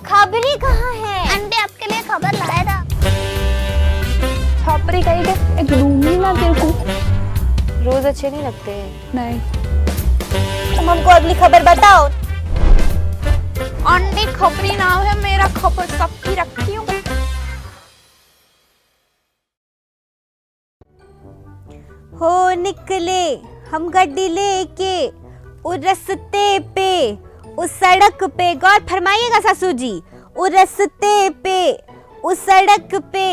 खबरी कहाँ है? आंटी आपके लिए खबर लाया था। छापरी कहीं के एक लूंगी ना तेरे को। रोज अच्छे नहीं लगते। नहीं, तुम हमको अगली खबर बताओ। आंटी खबरी नाम है मेरा, खबर सबकी रखती हूँ। हो निकले हम गड्डी लेके उस रस्ते पे, उस सड़क पे, गौर फरमाइएगा सासू जी, उस रस्ते पे, उस सड़क पे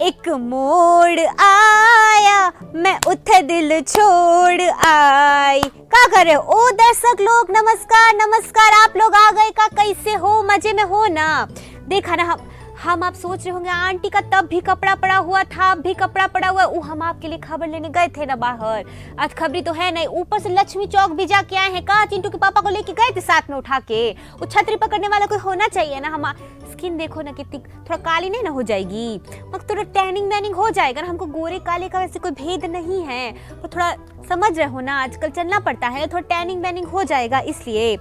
एक मोड़ आया, मैं उठे दिल छोड़ आई। क्या करे ओ दर्शक लोग, नमस्कार नमस्कार। आप लोग आ गए का? कैसे हो? मजे में हो ना? देखा ना, हम आप सोच रहे होंगे आंटी का तब भी कपड़ा पड़ा हुआ था, अब भी कपड़ा पड़ा हुआ है। वो हम आपके लिए खबर लेने गए थे ना बाहर। आज खबरी तो है नहीं, ऊपर से लक्ष्मी चौक भी जाके आए हैं। कहाँ चिंटू के पापा को लेके गए थे साथ में उठा के। वो छतरी पकड़ने वाला कोई होना चाहिए ना। हम स्किन देखो ना कितनी, थोड़ा काली नहीं ना हो जाएगी, मगर थोड़ा टैनिंग वैनिंग हो जाएगा ना। हमको गोरे काले का वैसे कोई भेद नहीं है, तो थोड़ा समझ रहे हो ना, आजकल चलना पड़ता है, थोड़ा टैनिंग वैनिंग हो जाएगा। इसलिए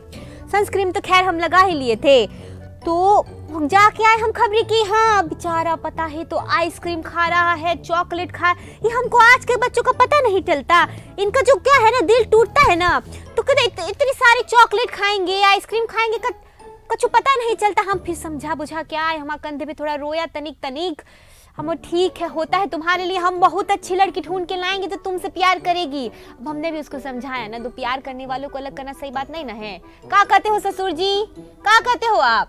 सनस्क्रीन तो खैर हम लगा ही लिए थे, तो जाके आए हम खबरी की। हाँ बेचारा पता है तो आइसक्रीम खा रहा है, चॉकलेट खा, ये हमको आज के बच्चों का पता नहीं चलता। इनका जो क्या है ना, दिल टूटता है ना, तो कहते इतनी सारी चॉकलेट खाएंगे, आइसक्रीम खाएंगे, कुछ पता नहीं चलता। हम फिर समझा बुझा के आए, हमारे कंधे पे थोड़ा रोया तनिक तनिक। हम ठीक है, होता है तुम्हारे लिए, हम बहुत अच्छी लड़की ढूंढ के लाएंगे तो तुमसे प्यार करेगी। अब हमने भी उसको समझाया ना, तो प्यार करने वालों को अलग करना सही बात नहीं ना है। क्या कहते हो ससुर जी, क्या कहते हो आप?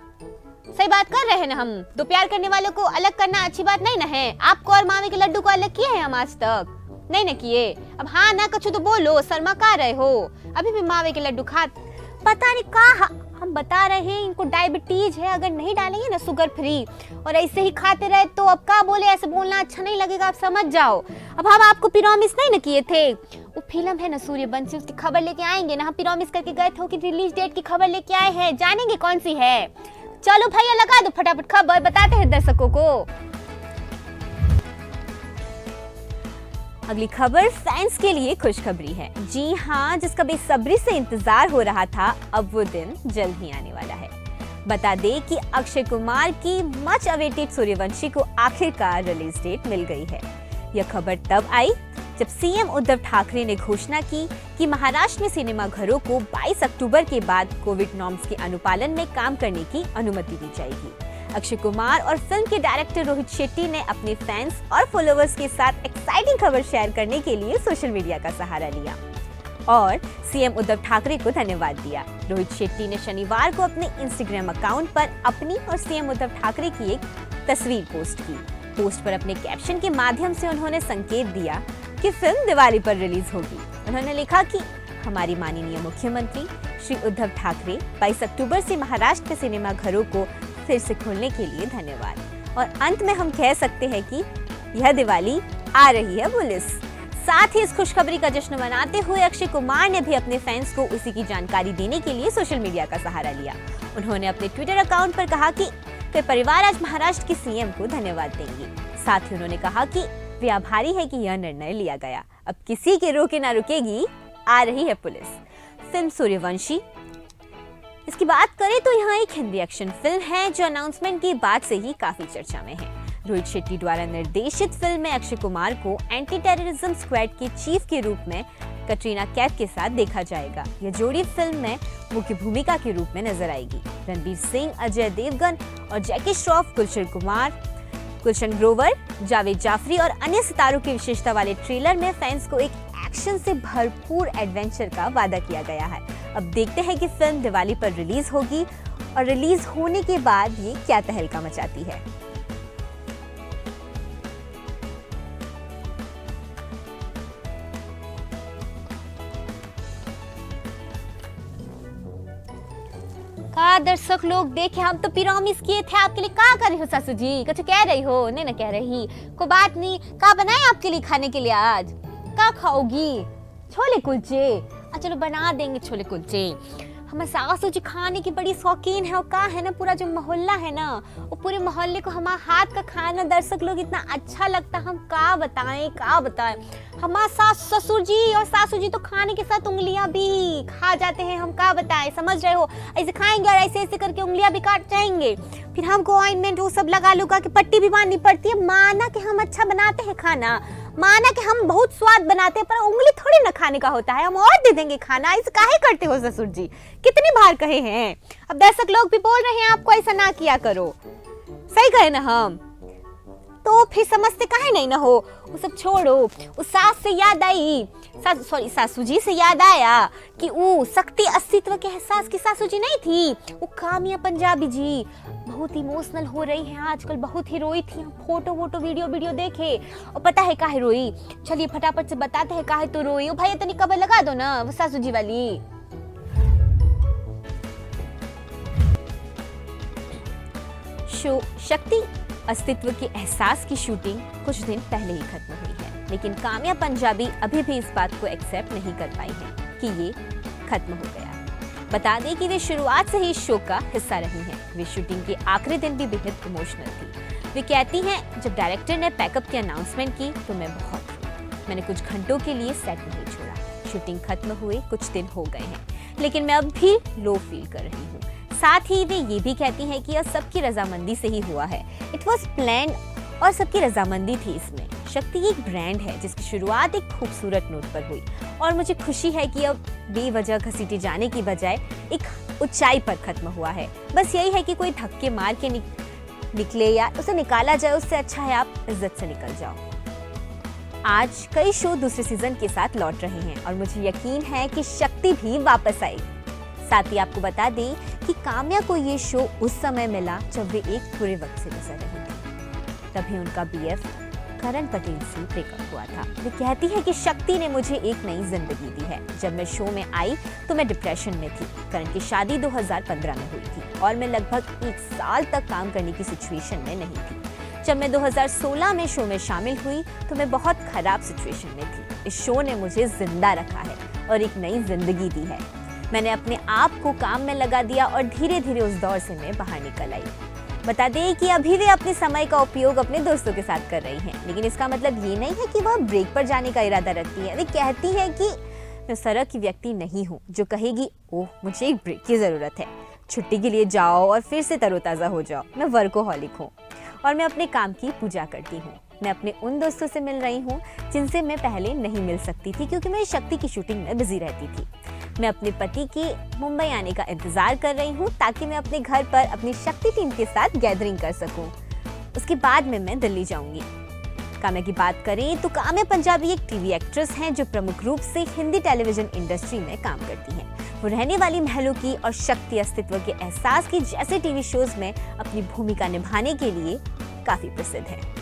सही बात कर रहे हैं ना हम, तो प्यार करने वालों को अलग करना अच्छी बात नहीं ना है। आपको और मामे के लड्डू को अलग किए हैं हम आज तक? नहीं ना किए। अब हाँ ना कुछ तो बोलो, शर्मा का रहे हो? अभी भी मावे के लड्डू खा, पता नहीं कहा। हम बता रहे हैं इनको डायबिटीज है, अगर नहीं डालेंगे ना शुगर फ्री और ऐसे ही खाते रहे तो अब क्या बोले, ऐसे बोलना अच्छा नहीं लगेगा, आप समझ जाओ। अब हम आपको पिरोमिस नहीं ना किए थे, वो फिल्म है ना सूर्यवंशी, उसकी खबर लेके आएंगे ना। हम पिरोमिस करके गए थे कि रिलीज डेट की खबर लेके आए हैं, जानेंगे कौन सी है। चलो भैया लगा दो फटाफट खबर, बताते हैं दर्शकों को। अगली खबर फैंस के लिए खुशखबरी है। जी हाँ, जिसका बेसब्री से इंतजार हो रहा था, अब वो दिन जल्द ही आने वाला है। बता दें कि अक्षय कुमार की मच अवेटेड सूर्यवंशी को आखिरकार रिलीज डेट मिल गई है। यह खबर तब आई जब सीएम उद्धव ठाकरे ने घोषणा की कि महाराष्ट्र में सिनेमा घरों को 22 अक्टूबर के बाद कोविड नॉर्म्स के अनुपालन में काम करने की अनुमति दी जाएगी। अक्षय कुमार और फिल्म के डायरेक्टर रोहित शेट्टी ने अपने फैंस और फॉलोअर्स के साथ एक्साइटिंग खबर शेयर करने के लिए सोशल मीडिया का सहारा लिया और सीएम उद्धव ठाकरे को धन्यवाद दिया। रोहित शेट्टी ने शनिवार को अपने इंस्टाग्राम अकाउंट पर अपनी और सीएम उद्धव ठाकरे की एक तस्वीर पोस्ट की। पोस्ट पर अपने कैप्शन के माध्यम से उन्होंने संकेत दिया कि फिल्म दिवाली पर रिलीज होगी। उन्होंने लिखा कि हमारी माननीय मुख्यमंत्री श्री उद्धव ठाकरे 22 अक्टूबर से महाराष्ट्र के सिनेमा घरों को फिर से खोलने के लिए धन्यवाद। और अंत में हम कह सकते हैं कि यह दिवाली आ रही है पुलिस। साथ ही इस खुशखबरी का जश्न मनाते हुए अक्षय कुमार ने भी अपने फैंस को उसी की जानकारी देने के लिए सोशल मीडिया का सहारा लिया। उन्होंने अपने ट्विटर अकाउंट पर कहा कि वे परिवार आज महाराष्ट्र के सीएम को धन्यवाद देंगे। साथ ही उन्होंने कहा कि वे आभारी है कि यह निर्णय लिया गया, अब किसी के रोके ना रुकेगी, आ रही है पुलिस। फिल्म सूर्यवंशी, इसकी बात करें तो यहाँ एक हिंदी एक्शन फिल्म है जो अनाउंसमेंट के बाद से ही काफी चर्चा में है। रोहित शेट्टी द्वारा निर्देशित फिल्म में अक्षय कुमार को एंटी टेररिज्म स्क्वाड के चीफ के रूप में कटरीना कैफ के साथ देखा जाएगा। यह जोड़ी फिल्म में मुख्य भूमिका के रूप में नजर आएगी। रणबीर सिंह, अजय देवगन और जैकी श्रॉफ, गुलशन कुमार, गुलशन ग्रोवर, जावेद जाफरी और अन्य सितारों की विशेषता वाले ट्रेलर में फैंस को एक एक्शन से भरपूर एडवेंचर का वादा किया गया है। अब देखते हैं कि फिल्म दिवाली पर रिलीज होगी और रिलीज होने के बाद ये क्या तहलका मचाती है। का दर्शक लोग देखे, हम तो पिरोमिस किए थे आपके लिए। क्या कर रही हो सासू जी, कुछ कह रही हो? नहीं ना कह रही, कोई बात नहीं। क्या बनाए आपके लिए खाने के लिए आज? क्या खाओगी? छोले कुलचे? चलो बना देंगे छोले कुलचे। हमारे सासू जी खाने की बड़ी शौकीन है, और का है ना, पूरा जो मोहल्ला है ना, वो पूरे मोहल्ले को हमारे हाथ का खाना दर्शक लोग इतना अच्छा लगता, हम का बताएं। हमारे सास ससुर जी और सासू जी तो खाने के साथ उंगलियां भी खा जाते हैं, हम का बताएं, समझ रहे हो? ऐसे खाएंगे और ऐसे ऐसे करके उंगलियां भी काट जाएंगे। फिर हमको ऑइंटमेंट वो सब लगा लुगा के पट्टी भी बांधनी पड़ती है। माना कि हम अच्छा बनाते हैं खाना, माना कि हम बहुत स्वाद बनाते हैं, पर उंगली थोड़ी ना खाने का होता है, हम और दे देंगे खाना। ऐसे काहे करते हो ससुर जी, कितनी बार कहे हैं। अब दर्शक लोग भी बोल रहे हैं आपको ऐसा ना किया करो, सही कहे ना हम, तो फिर समझते काहे नहीं ना हो। वो सब छोड़ो, उस सास से याद आई, सासू जी से याद आया कि वो शक्ति अस्तित्व के एहसास की सासू जी नहीं थी, वो कामिया पंजाबी जी बहुत इमोशनल हो रही है आजकल, बहुत ही रोई थी। फोटो वोटो वीडियो देखे और पता है काहे रोई, चलिए फटाफट से बताते हैं काहे तो रोई। ओ भाई इतनी कबर लगा दो ना वो सासू जी वाली। शक्ति अस्तित्व के एहसास की शूटिंग कुछ दिन पहले ही खत्म हुई है, लेकिन कामिया पंजाबी अभी भी इस बात को एक्सेप्ट नहीं कर पाई हैं कि ये खत्म हो गया। बता दें कि वे शुरुआत से ही शो का हिस्सा रही हैं। वे शूटिंग के आखिरी दिन भी बेहद इमोशनल थी। वे कहती हैं, जब डायरेक्टर ने पैकअप की अनाउंसमेंट की तो मैं बहुत रोई। मैंने कुछ घंटों के लिए सेट नहीं छोड़ा। शूटिंग खत्म हुए कुछ दिन हो गए हैं, लेकिन मैं अब भी लो फील कर रही हूँ। साथ ही वे ये भी कहती हैं कि यह सबकी रजामंदी से ही हुआ है। इट वॉज प्लान और सबकी रजामंदी थी इसमें। शक्ति एक ब्रांड है जिसकी शुरुआत एक खूबसूरत नोट पर हुई और मुझे खुशी है कि अब बेवजह घसीटे जाने की बजाय एक ऊंचाई पर खत्म हुआ है। बस यही है कि कोई धक्के मार के निकले या उसे निकाला जाए, उससे अच्छा है आप इज्जत से निकल जाओ। आज कई शो दूसरे सीजन के साथ लौट रहे हैं और मुझे यकीन है कि शक्ति भी वापस आएगी। साथ ही आपको बता दें कि काम्या को ये शो उस समय मिला जब वे एक बुरे वक्त से गुजर रही थी। तभी उनका बीएफ करण पटेल से ब्रेकअप हुआ था। वे कहती है कि शक्ति ने मुझे एक नई जिंदगी दी है। जब मैं शो में आई तो मैं डिप्रेशन में थी। करण की शादी 2015 में हुई थी और मैं लगभग 1 साल तक काम करने की सिचुएशन में नहीं थी। जब मैं 2016 में शो में शामिल हुई तो मैं बहुत खराब सिचुएशन में थी। इस शो ने मुझे जिंदा रखा है और एक नई जिंदगी दी है। मैंने अपने आप को काम में लगा दिया और धीरे धीरे उस दौर से मैं बाहर निकल आई। बता दें कि अभी वे अपने समय का उपयोग अपने दोस्तों के साथ कर रही हैं, लेकिन इसका मतलब ये नहीं है कि वह ब्रेक पर जाने का इरादा रखती है। वे कहती है कि मैं उस तरह की व्यक्ति नहीं हूँ जो कहेगी ओह मुझे एक ब्रेक की जरूरत है, छुट्टी के लिए जाओ और फिर से तरोताज़ा हो जाओ। मैं वर्कोहॉलिक हूँ और मैं अपने काम की पूजा करती हूँ। मैं अपने उन दोस्तों से मिल रही हूँ जिनसे मैं पहले नहीं मिल सकती थी क्योंकि मैं शक्ति की शूटिंग में बिजी रहती थी। मैं अपने पति के मुंबई आने का इंतजार कर रही हूँ ताकि मैं अपने घर पर अपनी शक्ति टीम के साथ गैदरिंग कर सकूँ। उसके बाद में मैं दिल्ली जाऊंगी। काम्या की बात करें तो काम्या पंजाबी एक टीवी एक्ट्रेस हैं जो प्रमुख रूप से हिंदी टेलीविजन इंडस्ट्री में काम करती हैं। वो रहने वाली महलों की और शक्ति अस्तित्व के एहसास की जैसे टीवी शोज में अपनी भूमिका निभाने के लिए काफी प्रसिद्ध है।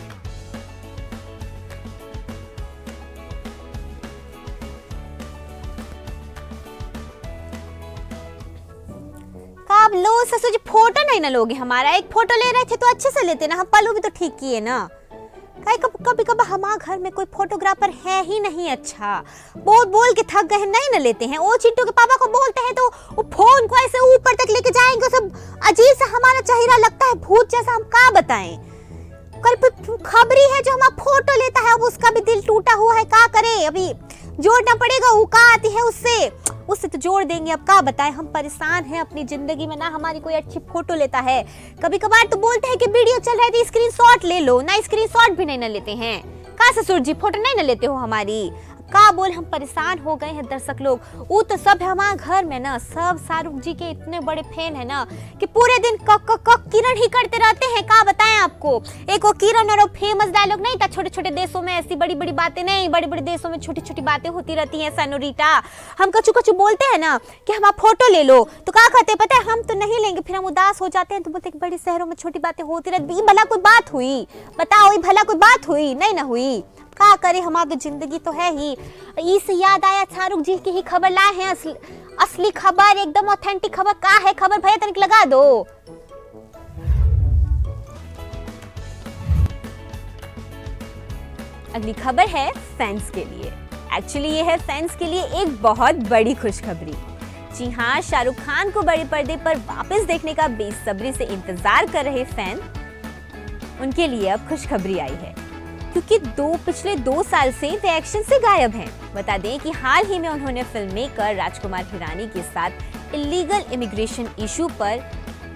अब लो ससुर जी फोटो नहीं ना लोगे हमारा, एक फोटो ले रहे थे तो अच्छे से लेते ना, हम पल्लू भी तो ठीक किए ना। कभी कभी हमारे घर में कोई फोटोग्राफर है ही नहीं अच्छा, बोल के थक गए नहीं ना लेते हैं। वो चिंटू के पापा को बोलते हैं तो वो फोन को ऐसे ऊपर तक लेके जाएंगे, सब अजीब सा हमारा चेहरा लगता है भूत जैसा, हम क्या बताएं। कल खबरी है जो हमारा फोटो लेता है, अब उसका भी दिल टूटा हुआ है, क्या करे, अभी जोड़ना पड़ेगा। वो का आती है उससे तो जोड़ देंगे, अब क्या बताएं। हम परेशान हैं अपनी जिंदगी में, ना हमारी कोई अच्छी फोटो लेता है। कभी कभार तो बोलते हैं कि वीडियो चल रहा है तो स्क्रीनशॉट ले लो, ना स्क्रीनशॉट भी नहीं ना लेते हैं। का ससुर जी फोटो नहीं ना लेते हो हमारी, का बोल। हम परेशान हो गए हैं दर्शक लोग। वो तो सब है हमारे घर में ना, सब शाहरुख जी के इतने बड़े फैन है ना कि पूरे दिन कक किरण ही करते रहते हैं। का बताएं आपको, एक वो किरण और वो फेमस डायलॉग नहीं था, छोटे छोटे देशों में ऐसी बड़ी बड़ी बातें नहीं, बड़े बड़े देशों में छोटी छोटी बातें होती रहती हैं सनोरीटा। हम कचू बोलते हैं ना कि हमारा फोटो ले लो तो क्या कहते हैं पता है, हम तो नहीं लेंगे, फिर हम उदास हो जाते हैं तो बोलते हैं बड़े शहरों में छोटी बातें होती रहती। भला कोई बात हुई, बताओ भला कोई बात हुई, नहीं ना हुई। क्या करे, हमारी तो जिंदगी तो है ही। इससे याद आया, शाहरुख जी की ही खबर लाए हैं, असली खबर, एकदम ऑथेंटिक खबर। क्या है खबर भैया, तनिक लगा दो। अगली खबर है फैंस के लिए। एक्चुअली ये है फैंस के लिए एक बहुत बड़ी खुशखबरी। जी हाँ, शाहरुख खान को बड़े पर्दे पर वापस देखने का बेसब्री से इंतजार कर रहे फैन, उनके लिए अब खुशखबरी आई है क्योंकि पिछले 2 साल से वे एक्शन से गायब हैं। बता दें कि हाल ही में उन्होंने फिल्म मेकर राजकुमार हिरानी के साथ इलीगल इमिग्रेशन इशू पर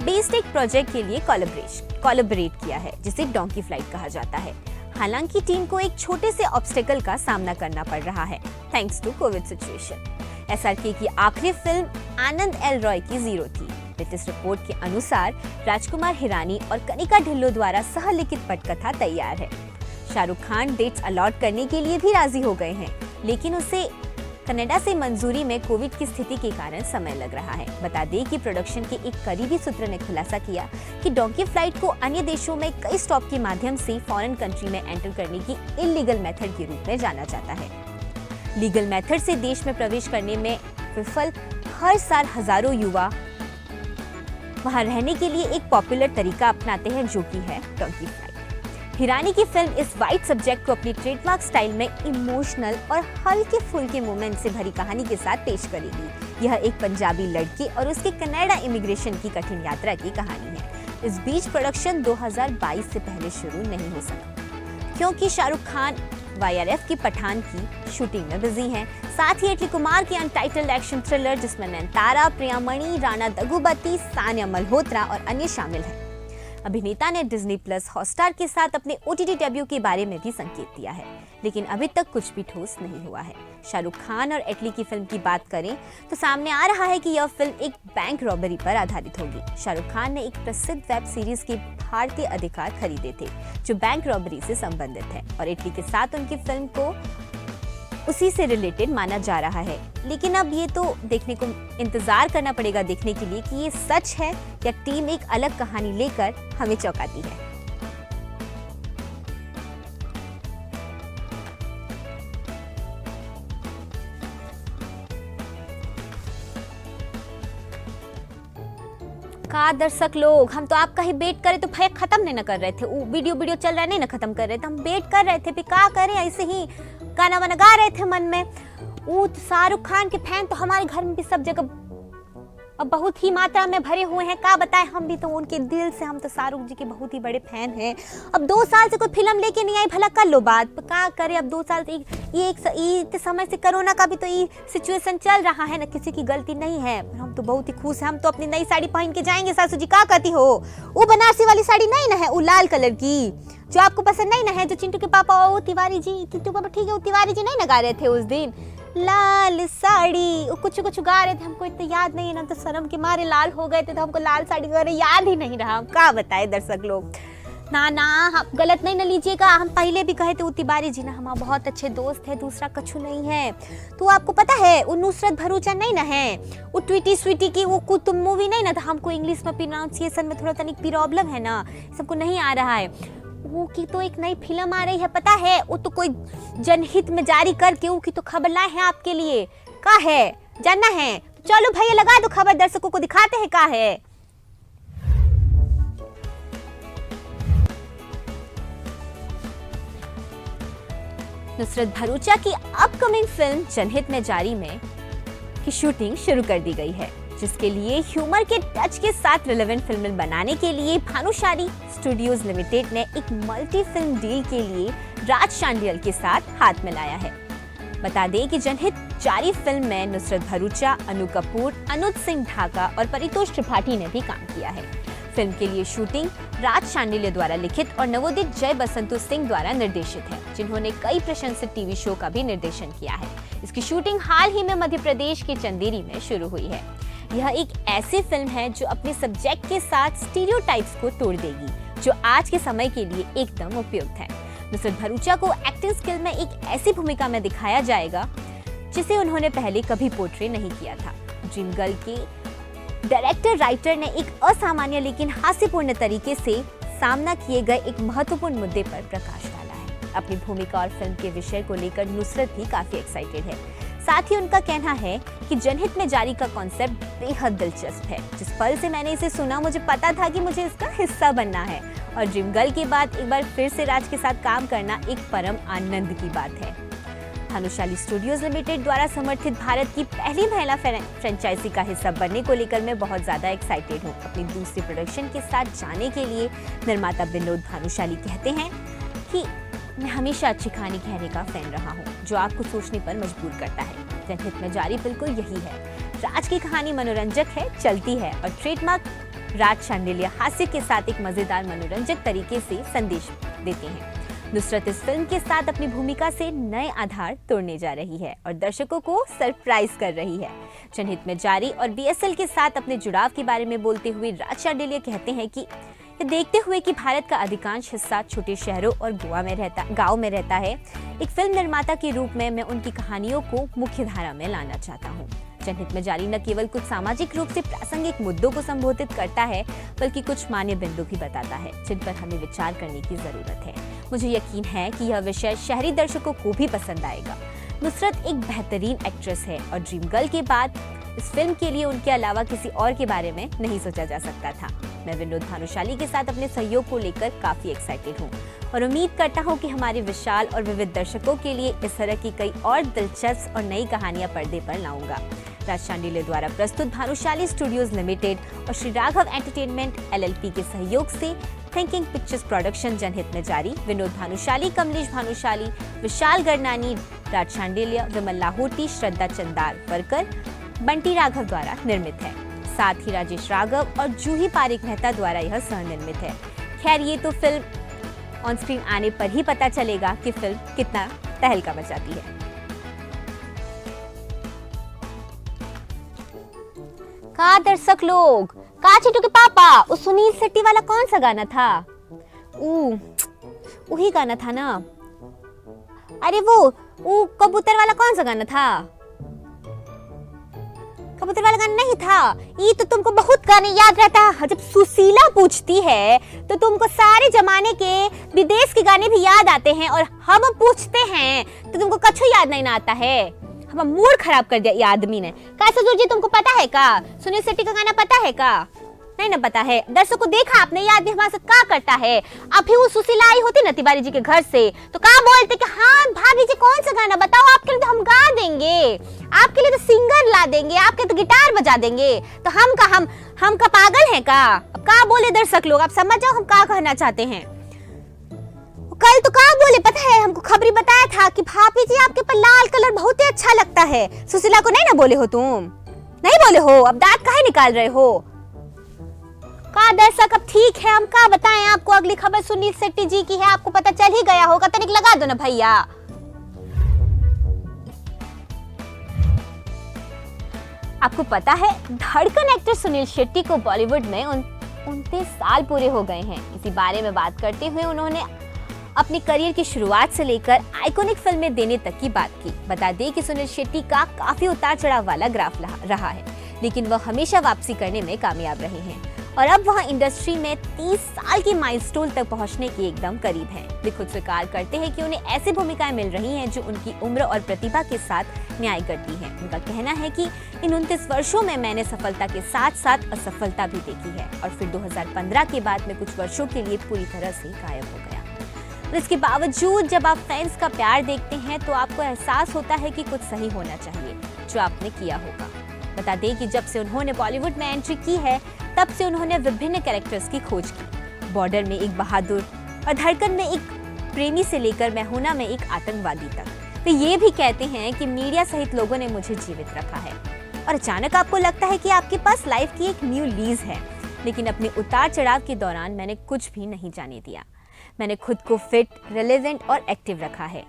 बेस्ड एक प्रोजेक्ट के लिए कोलैबोरेट किया है जिसे डोंकी फ्लाइट कहा जाता है। हालांकि टीम को एक छोटे से ऑब्स्टेकल का सामना करना पड़ रहा है thanks to Covid situation. SRK की आखिरी फिल्म आनंद एल रॉय की जीरो थी। लेटेस्ट रिपोर्ट के अनुसार राजकुमार हिरानी और कनिका ढिल्लों द्वारा सहलिखित पटकथा तैयार है। शाहरुख खान डेट्स अलॉट करने के लिए भी राजी हो गए हैं, लेकिन उसे कनाडा से मंजूरी में कोविड की स्थिति के कारण समय लग रहा है। बता दें कि प्रोडक्शन के एक करीबी सूत्र ने खुलासा किया कि डोंकी फ्लाइट को अन्य देशों में कई स्टॉप के माध्यम से फॉरेन कंट्री में एंटर करने की इलीगल मेथड के रूप में जाना जाता है। लीगल मेथड से देश में प्रवेश करने में विफल हर साल हजारों युवा वहां रहने के लिए एक पॉपुलर तरीका अपनाते हैं, जो कि है डोंकी फ्लाइट। हिरानी की फिल्म इस वाइड सब्जेक्ट को अपनी ट्रेडमार्क स्टाइल में इमोशनल और हल्के फुल्के मोमेंट से भरी कहानी के साथ पेश करेगी। यह एक पंजाबी लड़के और उसके कनाडा इमिग्रेशन की कठिन यात्रा की कहानी है। इस बीच प्रोडक्शन 2022 से पहले शुरू नहीं हो सका क्योंकि शाहरुख खान YRF की पठान की शूटिंग में बिजी हैं। साथ ही एटली कुमार की अनटाइटल्ड एक्शन थ्रिलर जिसमें नयनतारा, प्रियामणि, राणा दग्गुबाती, सानिया मल्होत्रा और अन्य शामिल हैं। अभिनेता ने डिज्नी प्लस हॉटस्टार के साथ अपने OTT डेब्यू के बारे में भी संकेत दिया है, लेकिन अभी तक कुछ भी ठोस नहीं हुआ है। शाहरुख खान और एटली की फिल्म की बात करें तो सामने आ रहा है कि यह फिल्म एक बैंक रॉबरी पर आधारित होगी। शाहरुख खान ने एक प्रसिद्ध वेब सीरीज के भारतीय अधिकार खरीदे थे जो बैंक रॉबरी से संबंधित है और एटली के साथ उनकी फिल्म को उसी से रिलेटेड माना जा रहा है। लेकिन अब ये तो देखने को इंतजार करना पड़ेगा देखने के लिए कि ये सच है या टीम एक अलग कहानी लेकर हमें चौंकाती है। का दर्शक लोग, हम तो आपका ही वेट करे तो भैया खत्म नहीं ना कर रहे थे। वो वीडियो चल रहा है, नहीं ना खत्म कर रहे थे, हम वेट कर रहे थे भी का करें, ऐसे ही गाना वाना गा रहे थे मन में। वो शाहरुख खान के फैन तो हमारे घर में भी सब जगह अब बहुत ही मात्रा में भरे हुए हैं। का बताएं, हम भी तो उनके दिल से, हम तो शाहरुख जी के बहुत ही बड़े फैन हैं। अब 2 साल से कोई फिल्म लेके नहीं आई, भला कर लो बात, का करे। अब 2 साल से ये समय से कोरोना का भी तो ये सिचुएशन चल रहा है ना, किसी की गलती नहीं है। हम तो बहुत ही खुश हैं, हम तो अपनी नई साड़ी पहन के जाएंगे। सासू जी का कहती हो, वो बनारसी वाली साड़ी नहीं ना है, वो लाल कलर की जो आपको पसंद नहीं ना है, जो चिंटू के पापा वो तिवारी जी, चिंटू पापा ठीक है, वो तिवारी जी नहीं ना गा रहे थे उस दिन लाल साड़ी, वो कुछ गा रहे थे, हमको इतना याद नहीं है ना, तो शर्म के मारे लाल हो गए थे, तो हमको लाल साड़ी वगैरह याद ही नहीं रहा। हम क्या बताए दर्शक लोग। ना आप गलत नहीं ना लीजिएगा, हम पहले भी कहे थे वो तिवारी जी ना हमारे बहुत अच्छे दोस्त है, दूसरा कछु नहीं है। तो आपको पता है वो नुसरत भरूचा नहीं ना है, वो ट्वीटी स्वीटी की वो कुतुब मूवी नहीं ना, तो हमको इंग्लिश में प्रोनाउंसिएशन में थोड़ा तनिक प्रॉब्लम है ना, सबको नहीं आ रहा है। वो की तो एक नई फिल्म आ रही है, पता है, वो तो कोई जनहित में जारी करके वो की तो खबर लाए हैं आपके लिए। का है जानना है? चलो भैया लगा दो खबर, दर्शकों को दिखाते हैं का है। नुसरत भरूचा की अपकमिंग फिल्म जनहित में जारी में की शूटिंग शुरू कर दी गई है, जिसके लिए ह्यूमर के टच के साथ रिलेवेंट फिल्म बनाने के लिए भानुशाली स्टूडियोज लिमिटेड ने एक मल्टी फिल्म डील के लिए राज शांडियल के साथ हाथ मिलाया है। बता दें कि जनहित जारी फिल्म में नुसरत भरूचा, अनु कपूर, अनुज सिंह ढाका और परितोष त्रिपाठी ने भी काम किया है। फिल्म के लिए शूटिंग राज शांडिल्य द्वारा लिखित और नवोदित जय बसंतु सिंह द्वारा निर्देशित है, जिन्होंने कई प्रशंसित टीवी शो का भी निर्देशन किया है। इसकी शूटिंग हाल ही में मध्य प्रदेश के चंदेरी में शुरू हुई है। यह एक ऐसी फिल्म है जो अपने सब्जेक्ट के साथ स्टीरियोटाइप्स को तोड़ देगी, जो आज के समय के लिए एकदम उपयुक्त है। नुसरत भरूचा को एक्टिंग स्किल में एक ऐसी भूमिका में दिखाया जाएगा जिसे उन्होंने पहले कभी पोर्ट्रे नहीं किया था। ड्रीम गर्ल के डायरेक्टर राइटर ने एक असामान्य लेकिन हास्यपूर्ण तरीके से सामना किए गए एक महत्वपूर्ण मुद्दे पर प्रकाश डाला है। अपनी भूमिका और फिल्म के विषय को लेकर नुसरत भी काफी एक्साइटेड है। साथ ही उनका कहना है कि जनहित में जारी का कॉन्सेप्ट बेहद दिलचस्प है। जिस पल से मैंने इसे सुना मुझे पता था कि मुझे इसका हिस्सा बनना है, और ड्रीम गर्ल के बाद एक बार फिर से राज के साथ काम करना एक परम आनंद की बात है। भानुशाली स्टूडियोज लिमिटेड द्वारा समर्थित भारत की पहली महिला फ्रेंचाइजी का हिस्सा बनने को लेकर मैं बहुत ज्यादा एक्साइटेड हूँ। अपनी दूसरी प्रोडक्शन के साथ जाने के लिए निर्माता विनोद भानुशाली कहते हैं कि मैं हमेशा अच्छी कहानी कहने का फैन रहा हूँ, जो आपको सोचने पर मजबूर करता है। जनहित में जारी बिल्कुल यही है। राज की कहानी मनोरंजक है, चलती है और ट्रेडमार्क राज शांडिल्य हास्य के साथ एक मजेदार मनोरंजक तरीके से संदेश देते हैं। नुसरत इस फिल्म के साथ अपनी भूमिका से नए आधार तोड़ने जा रही है और दर्शकों को सरप्राइज कर रही है। जनहित में जारी और बीएसएल के साथ अपने जुड़ाव के बारे में बोलते हुए राज शांडिल्य कहते हैं कि ये देखते हुए कि भारत का अधिकांश हिस्सा छोटे शहरों और गांव में रहता है, एक फिल्म निर्माता के रूप में मैं उनकी कहानियों को मुख्य धारा में लाना चाहता हूँ। जनहित में जारी न केवल कुछ सामाजिक रूप से प्रासंगिक मुद्दों को संबोधित करता है, बल्कि कुछ मान्य बिंदु भी बताता है जिन पर हमें विचार करने की जरूरत है। मुझे यकीन है कि यह विषय शहरी दर्शकों को भी पसंद आएगा। नुसरत एक बेहतरीन एक्ट्रेस है और ड्रीम गर्ल के बाद इस फिल्म के लिए उनके अलावा किसी और के बारे में नहीं सोचा जा सकता था। मैं विनोद भानुशाली के साथ अपने सहयोग को लेकर काफी एक्साइटेड हूँ और उम्मीद करता हूँ कि हमारे विशाल और विविध दर्शकों के लिए इस तरह की कई और दिलचस्प और नई कहानियां पर्दे पर लाऊंगा। राज शांडिल्य द्वारा प्रस्तुत भानुशाली स्टूडियोज लिमिटेड और श्री राघव एंटरटेनमेंट LLP के सहयोग से थिंकिंग पिक्चर्स प्रोडक्शन जनहित में जारी विनोद भानुशाली, कमलेश भानुशाली, विशाल गरनानी, राज शांडिल्य, विमल लाहोटी, श्रद्धा चंदार वर्कर, बंटी राघव द्वारा निर्मित है। साथ ही राजेश राघव और जूही पारिक मेहता द्वारा यह सह निर्मित है। खैर ये तो फिल्म ऑन स्क्रीन आने पर ही पता चलेगा कि फिल्म कितना तहलका मचाती है। का दर्शक लोग, का चिट्टू के पापा, उस सुनील शेट्टी वाला कौन सा गाना था? वही गाना था ना? अरे वो कबूतर वाला कौन सा गाना था? कबूतर वाला गाना नहीं था। ये तो तुमको बहुत गाने याद रहता है। जब सुशीला पूछती है तो तुमको सारे जमाने के विदेश के गाने भी याद आते हैं और हम पूछते हैं तो तुमको कछु याद नहीं ना आता है। हम मूड खराब कर दिया ये आदमी ने। का ससुर जी तुमको पता है का? सुनील शेट्टी का गाना पता है का? नहीं ना पता है। दर्शकों देखा आपने, याद भी हमारे साथ का करता है। अभी वो सुशीला आई होती ना तिवारी जी के घर से तो का बोलते कि हाँ भाभी जी कौन सा गाना बताओ, आपके लिए तो हम गा देंगे, आपके लिए तो सिंगर ला देंगे, आपके तो गिटार बजा देंगे। तो हम का पागल है का? अब का बोले दर्शक लोग, आप समझ जाओ हम का कहना चाहते हैं। कल तो का बोले पता है, हमको खबरी बताया था कि भाभी जी आपके पर लाल कलर बहुत ही अच्छा लगता है। सुशीला को नहीं ना बोले हो तुम? नहीं बोले हो? अब दांत काहे निकाल रहे हो? का दर्शक अब ठीक है, हम का बताएं आपको। अगली खबर सुनील शेट्टी जी की है, आपको पता चल ही गया होगा। तनिक लगा दो ना भैया। आपको पता है धड़कन एक्टर सुनील शेट्टी को बॉलीवुड में 29 साल पूरे हो गए हैं। इसी बारे में बात करते हुए उन्होंने अपने करियर की शुरुआत से लेकर आइकॉनिक फिल्में देने तक की बात की। बता दें कि सुनील शेट्टी का काफी उतार चढ़ाव वाला ग्राफ रहा है, लेकिन वह हमेशा वापसी करने में कामयाब रहे हैं और अब वह इंडस्ट्री में 30 साल की माइलस्टोन तक पहुंचने के एकदम करीब हैं। वे खुद स्वीकार करते हैं कि उन्हें ऐसी भूमिकाएं मिल रही हैं जो उनकी उम्र और प्रतिभा के साथ न्याय करती हैं। उनका कहना है कि इन 29 वर्षों में मैंने सफलता के साथ साथ असफलता भी देखी है और फिर 2015 के बाद मैं कुछ वर्षों के लिए पूरी तरह से गायब हो गया। और इसके बावजूद जब आप फैंस का प्यार देखते हैं तो आपको एहसास होता है कि कुछ सही होना चाहिए जो आपने किया होगा। बता दें कि जब से उन्होंने बॉलीवुड में एंट्री की है तब से उन्होंने विभिन्न कैरेक्टर्स की खोज की। बॉर्डर में एक बहादुर और धड़कन में एक प्रेमी से लेकर मैं हूं ना में एक आतंकवादी तक। वे ये भी कहते हैं कि मीडिया सहित लोगों ने मुझे जीवित रखा है और अचानक आपको लगता है कि आपके पास लाइफ की एक न्यू लीज है, लेकिन अपने उतार चढ़ाव के दौरान मैंने कुछ भी नहीं जाने दिया। मैंने खुद को फिट, रिलेवेंट और एक्टिव रखा है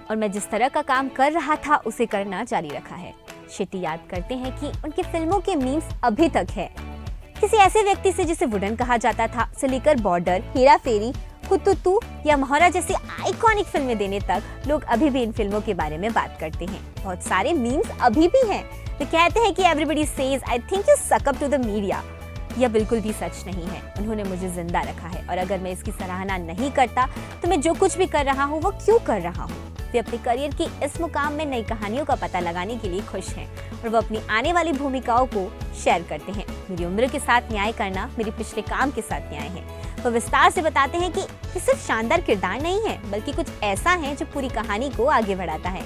और मैं जिस तरह का काम कर रहा था उसे करना जारी रखा है। शेट्टी याद करते हैं कि उनकी फिल्मों के मीम्स अभी तक है। किसी ऐसे व्यक्ति से जिसे वुडन कहा जाता था से लेकर बॉर्डर, हेरा फेरी, हुतुतु या मोहरा जैसी आइकॉनिक फिल्में देने तक लोग अभी भी इन फिल्मों के बारे में बात करते हैं। बहुत सारे मीम्स अभी भी हैं। वे कहते हैं कि everybody says I think you suck up to the media. यह बिल्कुल भी सच नहीं है। उन्होंने मुझे जिंदा रखा है और अगर मैं इसकी सराहना नहीं करता तो मैं जो कुछ भी कर रहा हूँ वो क्यों कर रहा हूँ। वे अपने करियर की इस मुकाम में नई कहानियों का पता लगाने के लिए खुश हैं और वो अपनी आने वाली भूमिकाओं को शेयर करते हैं। मेरी उम्र के साथ न्याय करना मेरे पिछले काम के साथ न्याय है। वो विस्तार से बताते हैं कि ये सिर्फ शानदार किरदार नहीं है बल्कि कुछ ऐसा है जो पूरी कहानी को आगे बढ़ाता है।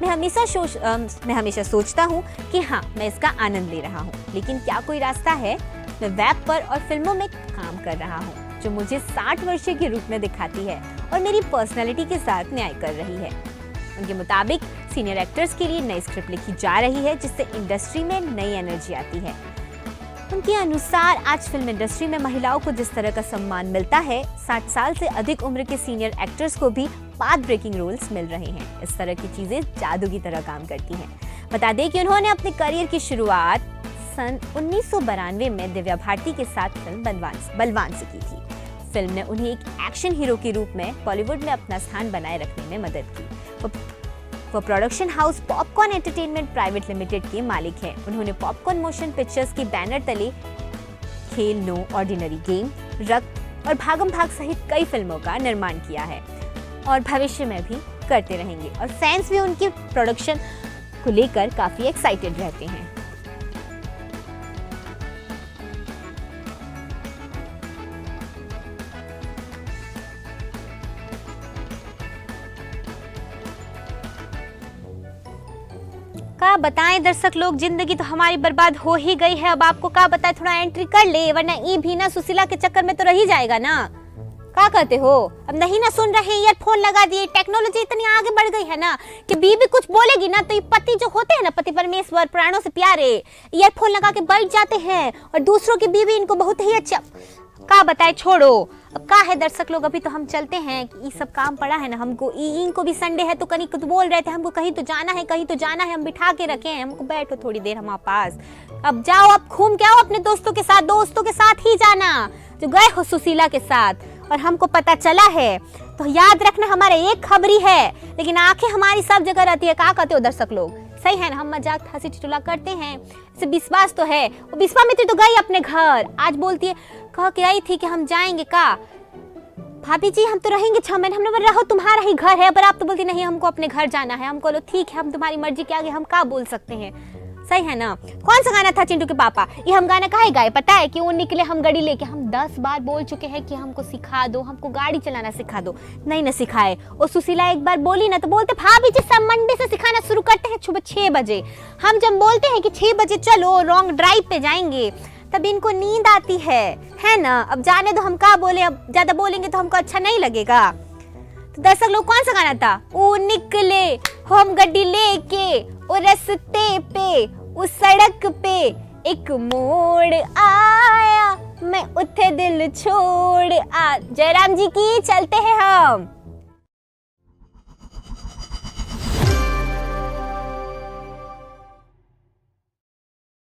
मैं हमेशा सोचता हूँ कि हाँ मैं इसका आनंद ले रहा हूँ, लेकिन क्या कोई रास्ता है? मैं वेब पर और फिल्मों में काम कर रहा हूँ जो मुझे 60 वर्षीय के रूप में दिखाती है और मेरी पर्सनैलिटी के साथ न्याय कर रही है। उनके मुताबिक सीनियर एक्टर्स के लिए नई स्क्रिप्ट लिखी जा रही है जिससे इंडस्ट्री में नई एनर्जी आती है। उनके अनुसार आज फिल्म इंडस्ट्री में महिलाओं को जिस तरह का सम्मान मिलता है, 60 साल से अधिक उम्र के सीनियर एक्टर्स को भी पाथ ब्रेकिंग रोल्स मिल रहे हैं। इस तरह की चीजें जादू की तरह काम करती हैं। बता दें कि उन्होंने अपने करियर की शुरुआत सन 1992 में दिव्या भारती के साथ फिल्म बलवान से की थी। फिल्म ने उन्हें एक एक्शन हीरो के रूप में बॉलीवुड में अपना स्थान बनाए रखने में मदद की। वो production house popcorn entertainment private limited के मालिक हैं। उन्होंने पॉपकॉर्न मोशन पिक्चर्स की बैनर तले खेल नो ऑर्डिनरी गेम, रक्त और भागम भाग सहित कई फिल्मों का निर्माण किया है और भविष्य में भी करते रहेंगे। और फैंस भी उनकी प्रोडक्शन को लेकर काफी एक्साइटेड रहते हैं। का बताएं दर्शक लोग, जिंदगी तो हमारी बर्बाद हो ही गई है। अब आपको का बताएं, थोड़ा एंट्री कर ले, वरना ये भी ना सुशीला के चक्कर में तो रह ही जाएगा ना। का कहते हो? अब नहीं ना सुन रहे, ईयरफोन लगा दिए। टेक्नोलॉजी इतनी आगे बढ़ गई है ना कि बीवी कुछ बोलेगी ना तो ये पति जो होते हैं ना, पति परमेश्वर प्राणों से प्यारे, ईयरफोन लगा के बैठ जाते हैं और दूसरों की बीवी इनको बहुत ही अच्छा। का बताए, छोड़ो। अब का है दर्शक लोग, अभी तो हम चलते हैं कि ये सब काम पड़ा है ना हमको। इनको भी संडे है तो कहीं कुछ बोल रहे थे, हमको कहीं तो जाना है, कहीं तो जाना है। हम बिठा के रखे हैं, हमको बैठो थोड़ी देर हमारे पास। अब जाओ, अब घूम के आओ अपने दोस्तों के साथ ही जाना जो गए हो सुशीला के साथ। और हमको पता चला है तो याद रखना, हमारे एक खबरी है लेकिन आंखें हमारी सब जगह रहती है। का कहते हो दर्शक लोग? सही है ना, हम मजाक हंसी टिटोला करते हैं। इसे विश्वास तो है, वो विश्वामित्री तो गई अपने घर। आज बोलती है, कह के आई थी कि हम जाएंगे। का भाभी जी हम तो रहेंगे 6 महीने। हमने बोला रहो, तुम्हारा ही घर है। पर आप तो बोलती नहीं, हमको अपने घर जाना है। हमको ठीक है, हम तुम्हारी मर्जी के आगे हम का बोल सकते हैं। सही है ना। कौन सा गाना था चिंटू के पापा? ये हम गाना काहे गाए पता है? कि वो निकले हम गाड़ी लेके। हम 10 बार बोल चुके हैं कि हमको सिखा दो, हमको गाड़ी चलाना सिखा दो, नहीं ना सिखाए। और सुशीला एक बार बोली ना तो बोलते भाभी जी सब मंडे से सिखाना शुरू करते हैं सुबह 6 बजे। हम जब बोलते हैं कि 6 बजे चलो लॉन्ग ड्राइव पे जाएंगे, तब इनको नींद आती है ना। अब जाने दो, हम का बोले, अब ज्यादा बोलेंगे तो हमको अच्छा नहीं लगेगा। तो दर्शक लोग, कौन सा गाना था? ओ निकले हम गड्डी लेके, ओ रस्ते पे उस सड़क पे एक मोड़ आया, मैं उठे दिल छोड़ आ। जयराम जी की चलते हैं हम।